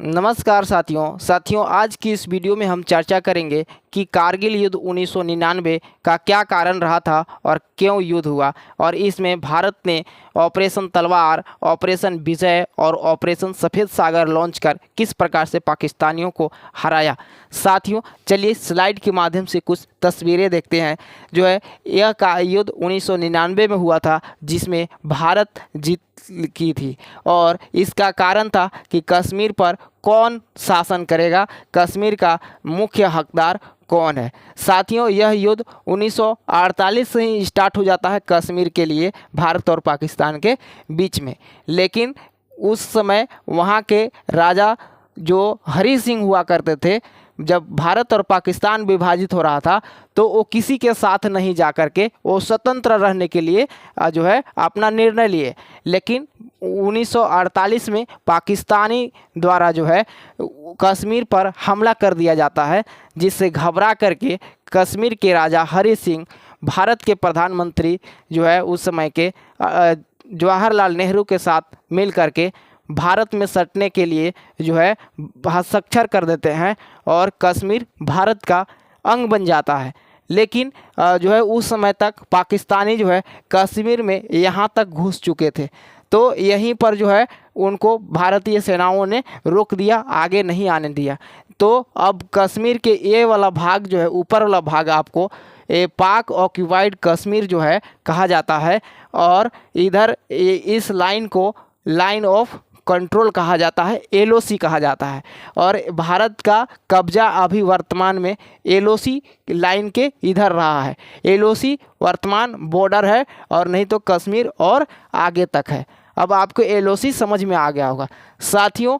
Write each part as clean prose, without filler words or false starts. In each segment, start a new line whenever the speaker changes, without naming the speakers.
नमस्कार साथियों आज की इस वीडियो में हम चर्चा करेंगे कि कारगिल युद्ध 1999 का क्या कारण रहा था और क्यों युद्ध हुआ और इसमें भारत ने ऑपरेशन तलवार, ऑपरेशन विजय और ऑपरेशन सफ़ेद सागर लॉन्च कर किस प्रकार से पाकिस्तानियों को हराया। साथियों चलिए स्लाइड के माध्यम से कुछ तस्वीरें देखते हैं। यह का युद्ध 1999 में हुआ था जिसमें भारत जीत की थी और इसका कारण था कि कश्मीर पर कौन शासन करेगा, कश्मीर का मुख्य हकदार कौन है। साथियों यह युद्ध 1948 से ही स्टार्ट हो जाता है कश्मीर के लिए भारत और पाकिस्तान के बीच में, लेकिन उस समय वहाँ के राजा जो हरी सिंह हुआ करते थे, जब भारत और पाकिस्तान विभाजित हो रहा था तो वो किसी के साथ नहीं जा कर के वो स्वतंत्र रहने के लिए अपना निर्णय लिए। लेकिन 1948 में पाकिस्तानी द्वारा कश्मीर पर हमला कर दिया जाता है, जिससे घबरा करके कश्मीर के राजा हरी सिंह भारत के प्रधानमंत्री उस समय के जवाहरलाल नेहरू के साथ मिल करके भारत में सटने के लिए हस्ताक्षर कर देते हैं और कश्मीर भारत का अंग बन जाता है। लेकिन उस समय तक पाकिस्तानी कश्मीर में यहाँ तक घुस चुके थे, तो यहीं पर उनको भारतीय सेनाओं ने रोक दिया, आगे नहीं आने दिया। तो अब कश्मीर के ये वाला भाग ऊपर वाला भाग आपको पाक ऑक्यूपाइड कश्मीर कहा जाता है और इधर इस लाइन को लाइन ऑफ कंट्रोल कहा जाता है, LOC कहा जाता है। और भारत का कब्जा अभी वर्तमान में LOC लाइन के इधर रहा है। LOC वर्तमान बॉर्डर है और नहीं तो कश्मीर और आगे तक है। अब आपको LOC समझ में आ गया होगा। साथियों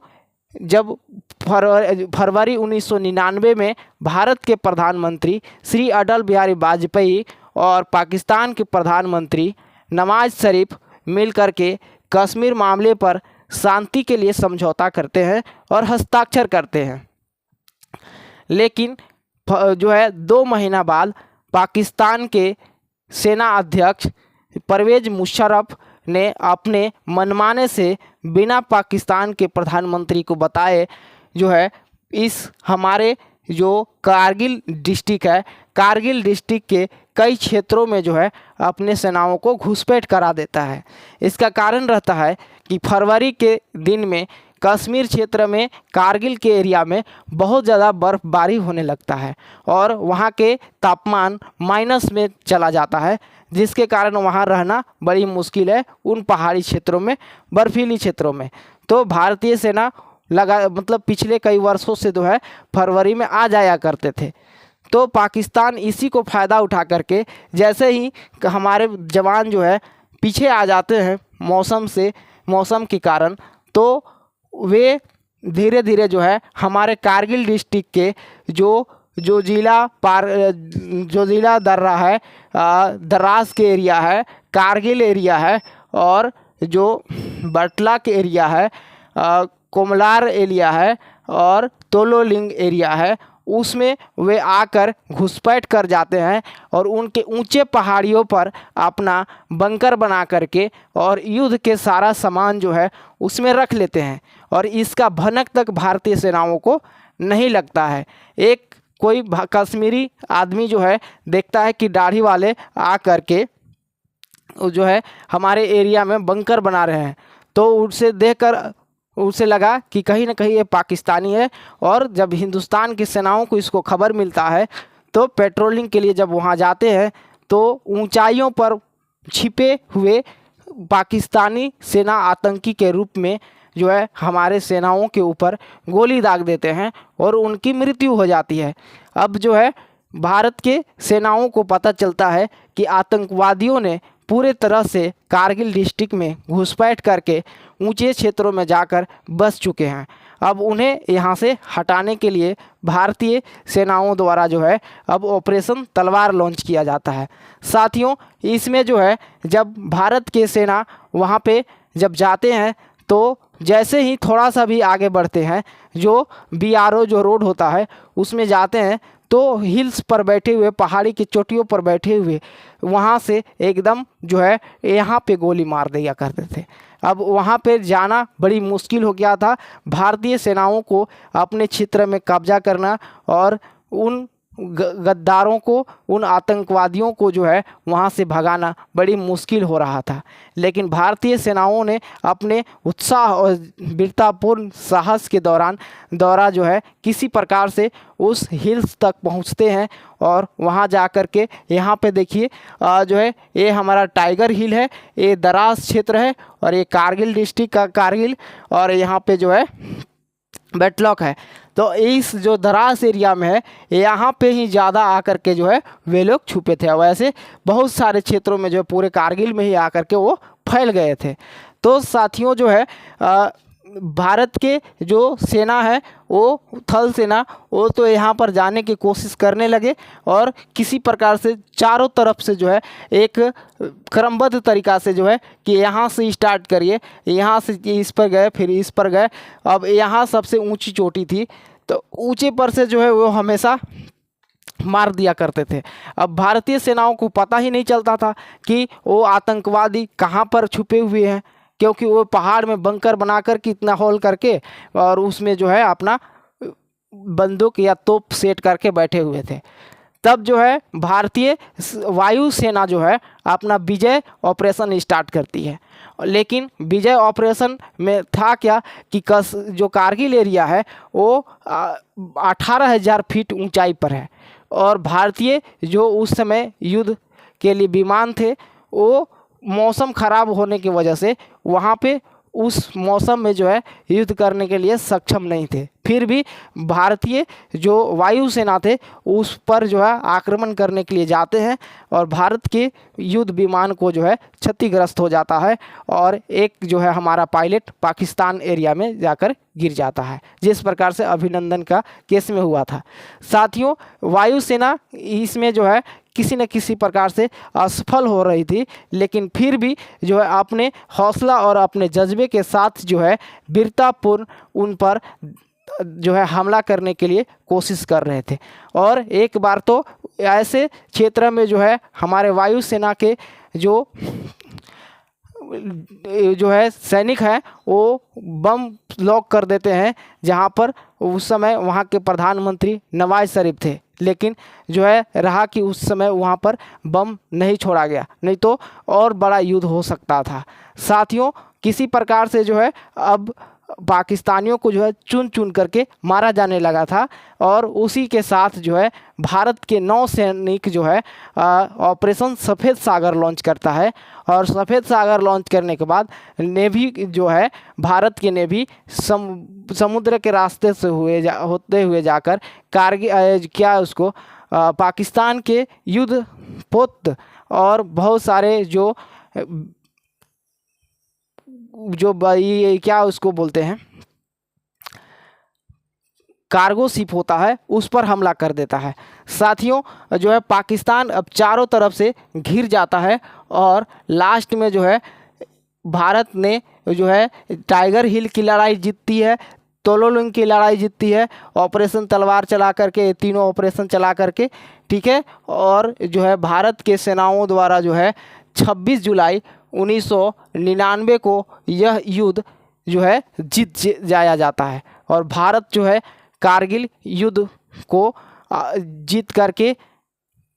जब फरवरी 1999 में भारत के प्रधानमंत्री श्री अटल बिहारी वाजपेयी और पाकिस्तान के प्रधानमंत्री नवाज शरीफ मिलकर के कश्मीर मामले पर शांति के लिए समझौता करते हैं और हस्ताक्षर करते हैं, लेकिन 2 महीना बाद पाकिस्तान के सेना अध्यक्ष परवेज मुशर्रफ ने अपने मनमाने से बिना पाकिस्तान के प्रधानमंत्री को बताए इस हमारे कारगिल डिस्ट्रिक्ट है, कारगिल डिस्ट्रिक्ट के कई क्षेत्रों में अपने सेनाओं को घुसपैठ करा देता है। इसका कारण रहता है कि फरवरी के दिन में कश्मीर क्षेत्र में कारगिल के एरिया में बहुत ज़्यादा बर्फ़बारी होने लगता है और वहाँ के तापमान माइनस में चला जाता है, जिसके कारण वहाँ रहना बड़ी मुश्किल है उन पहाड़ी क्षेत्रों में, बर्फीली क्षेत्रों में। तो भारतीय सेना पिछले कई वर्षों से फरवरी में आ जाया करते थे। तो पाकिस्तान इसी को फ़ायदा उठा करके जैसे ही हमारे जवान पीछे आ जाते हैं मौसम के कारण, तो वे धीरे धीरे हमारे कारगिल डिस्ट्रिक्ट के जो ज़िला दर्रा है, दराज के एरिया है, कारगिल एरिया है और जो बटला के एरिया है, कोमलार एरिया है और तोलोलिंग एरिया है, उसमें वे आकर घुसपैठ कर जाते हैं और उनके ऊंचे पहाड़ियों पर अपना बंकर बना करके और युद्ध के सारा सामान उसमें रख लेते हैं और इसका भनक तक भारतीय सेनाओं को नहीं लगता है। एक कोई कश्मीरी आदमी देखता है कि दाढ़ी वाले आ करके हमारे एरिया में बंकर बना रहे हैं, तो उसे देखकर उसे लगा कि कहीं ना कहीं ये पाकिस्तानी है। और जब हिंदुस्तान की सेनाओं को इसको खबर मिलता है तो पेट्रोलिंग के लिए जब वहाँ जाते हैं तो ऊंचाइयों पर छिपे हुए पाकिस्तानी सेना आतंकी के रूप में हमारे सेनाओं के ऊपर गोली दाग देते हैं और उनकी मृत्यु हो जाती है। अब भारत के सेनाओं को पता चलता है कि आतंकवादियों ने पूरे तरह से कारगिल डिस्ट्रिक्ट में घुसपैठ करके ऊंचे क्षेत्रों में जाकर बस चुके हैं। अब उन्हें यहाँ से हटाने के लिए भारतीय सेनाओं द्वारा अब ऑपरेशन तलवार लॉन्च किया जाता है। साथियों इसमें जब भारत के सेना वहाँ पे जब जाते हैं तो जैसे ही थोड़ा सा भी आगे बढ़ते हैं, जो BRO जो रोड होता है उसमें जाते हैं, तो हिल्स पर बैठे हुए, पहाड़ी की चोटियों पर बैठे हुए वहाँ से एकदम जो है यहाँ पे गोली मार दिया करते थे। अब वहाँ पे जाना बड़ी मुश्किल हो गया था। भारतीय सेनाओं को अपने क्षेत्र में कब्जा करना और उन गद्दारों को, उन आतंकवादियों को जो है वहाँ से भगाना बड़ी मुश्किल हो रहा था। लेकिन भारतीय सेनाओं ने अपने उत्साह और वीरतापूर्ण साहस के दौरा जो है किसी प्रकार से उस हिल्स तक पहुँचते हैं और वहाँ जा कर के यहाँ पे देखिए जो है ये हमारा टाइगर हिल है, ये दराज क्षेत्र है और ये कारगिल डिस्ट्रिक्ट का कारगिल, और यहाँ पे जो है बैटलॉक है। तो इस जो दराज एरिया में है यहाँ पे ही ज़्यादा आकर के जो है वे लोग छुपे थे। वैसे बहुत सारे क्षेत्रों में जो है पूरे कारगिल में ही आकर के वो फैल गए थे। तो साथियों जो है भारत के जो सेना है वो थल सेना, वो तो यहाँ पर जाने की कोशिश करने लगे और किसी प्रकार से चारों तरफ से जो है एक क्रमबद्ध तरीक़ा से जो है कि यहाँ से स्टार्ट करिए, यहाँ से इस पर गए, फिर इस पर गए। अब यहाँ सबसे ऊंची चोटी थी, तो ऊंचे पर से जो है वो हमेशा मार दिया करते थे। अब भारतीय सेनाओं को पता ही नहीं चलता था कि वो आतंकवादी कहाँ पर छुपे हुए हैं, क्योंकि वो पहाड़ में बंकर बनाकर के इतना होल करके और उसमें जो है अपना बंदूक या तोप सेट करके बैठे हुए थे। तब जो है भारतीय वायु सेना जो है अपना विजय ऑपरेशन स्टार्ट करती है। लेकिन विजय ऑपरेशन में था क्या कि जो कारगिल एरिया है वो 18,000 फीट ऊंचाई पर है और भारतीय जो उस समय युद्ध के लिए विमान थे वो मौसम ख़राब होने की वजह से वहाँ पे उस मौसम में जो है युद्ध करने के लिए सक्षम नहीं थे। फिर भी भारतीय जो वायुसेना थे उस पर जो है आक्रमण करने के लिए जाते हैं और भारत के युद्ध विमान को जो है क्षतिग्रस्त हो जाता है और एक जो है हमारा पायलट पाकिस्तान एरिया में जाकर गिर जाता है, जिस प्रकार से अभिनंदन का केस में हुआ था। साथियों वायुसेना इसमें जो है किसी न किसी प्रकार से असफल हो रही थी, लेकिन फिर भी जो है अपने हौसला और अपने जज्बे के साथ जो है वीरतापूर्ण उन पर जो है हमला करने के लिए कोशिश कर रहे थे। और एक बार तो ऐसे क्षेत्र में जो है हमारे वायुसेना के जो है सैनिक हैं वो बम लॉक कर देते हैं, जहां पर उस समय वहां के प्रधानमंत्री नवाज शरीफ थे। लेकिन जो है रहा कि उस समय वहां पर बम नहीं छोड़ा गया, नहीं तो और बड़ा युद्ध हो सकता था। साथियों किसी प्रकार से जो है अब पाकिस्तानियों को जो है चुन चुन करके मारा जाने लगा था और उसी के साथ जो है भारत के नौसैनिक जो है ऑपरेशन सफ़ेद सागर लॉन्च करता है। और सफ़ेद सागर लॉन्च करने के बाद नेवी जो है भारत की नेवी समुद्र के रास्ते से होते हुए जाकर कारगिल पाकिस्तान के युद्ध पोत और बहुत सारे जो क्या उसको बोलते हैं कार्गो शिप होता है, उस पर हमला कर देता है। साथियों जो है पाकिस्तान अब चारों तरफ से घिर जाता है और लास्ट में जो है भारत ने जो है टाइगर हिल की लड़ाई जीतती है, तोलोलिंग की लड़ाई जीतती है, ऑपरेशन तलवार चला करके, तीनों ऑपरेशन चला करके, ठीक है। और जो है भारत के सेनाओं द्वारा जो है 26 जुलाई 1999 को यह युद्ध जो है जीत जाया जाता है और भारत जो है कारगिल युद्ध को जीत करके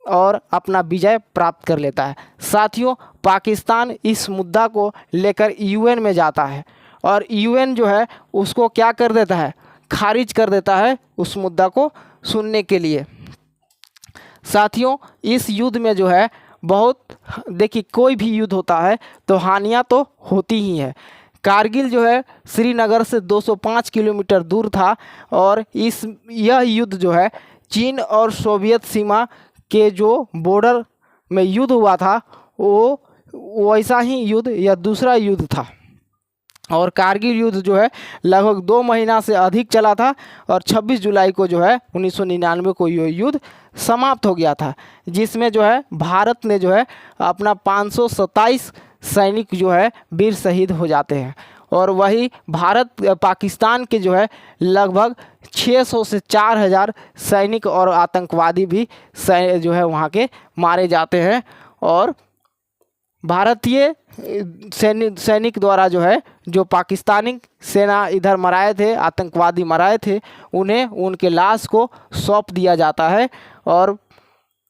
और अपना विजय प्राप्त कर लेता है। साथियों पाकिस्तान इस मुद्दा को लेकर यूएन में जाता है और यूएन जो है उसको क्या कर देता है, खारिज कर देता है उस मुद्दा को सुनने के लिए। साथियों इस युद्ध में जो है बहुत, देखिए कोई भी युद्ध होता है तो हानियां तो होती ही है। कारगिल जो है श्रीनगर से 205 किलोमीटर दूर था और यह युद्ध जो है चीन और सोवियत सीमा के जो बॉर्डर में युद्ध हुआ था वो वैसा ही युद्ध या दूसरा युद्ध था। और कारगिल युद्ध जो है लगभग 2 महीना से अधिक चला था और 26 जुलाई को जो है 1999 को यह युद्ध समाप्त हो गया था, जिसमें जो है भारत ने जो है अपना 527 सैनिक जो है वीर शहीद हो जाते हैं। और वही भारत पाकिस्तान के जो है लगभग 600 से 4000 सैनिक और आतंकवादी भी जो है वहाँ के मारे जाते हैं। और भारतीय सैनिक द्वारा जो है जो पाकिस्तानी सेना इधर मराए थे, आतंकवादी मराए थे, उन्हें उनके लाश को सौंप दिया जाता है। और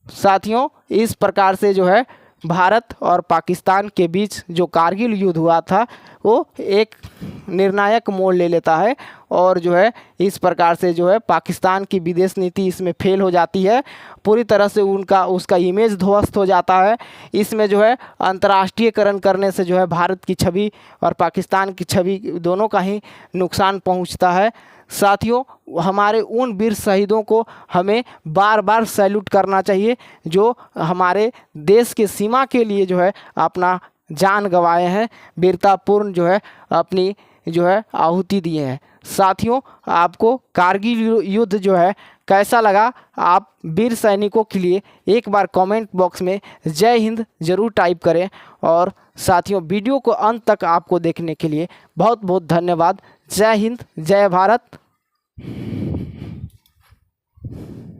साथियों, इस प्रकार से जो है भारत और पाकिस्तान के बीच जो कारगिल युद्ध हुआ था वो एक निर्णायक मोड़ ले लेता है। और जो है इस प्रकार से जो है पाकिस्तान की विदेश नीति इसमें फेल हो जाती है, पूरी तरह से उसका इमेज ध्वस्त हो जाता है। इसमें जो है अंतर्राष्ट्रीयकरण करने से जो है भारत की छवि और पाकिस्तान की छवि दोनों का ही नुकसान पहुंचता है। साथियों, हमारे उन वीर शहीदों को हमें बार बार सैल्यूट करना चाहिए जो हमारे देश के सीमा के लिए जो है अपना जान गंवाए हैं, वीरतापूर्ण जो है अपनी जो है आहुति दिए हैं। साथियों, आपको कारगिल युद्ध जो है कैसा लगा, आप वीर सैनिकों के लिए एक बार कमेंट बॉक्स में जय हिंद ज़रूर टाइप करें। और साथियों, वीडियो को अंत तक आपको देखने के लिए बहुत बहुत धन्यवाद। जय हिंद, जय भारत।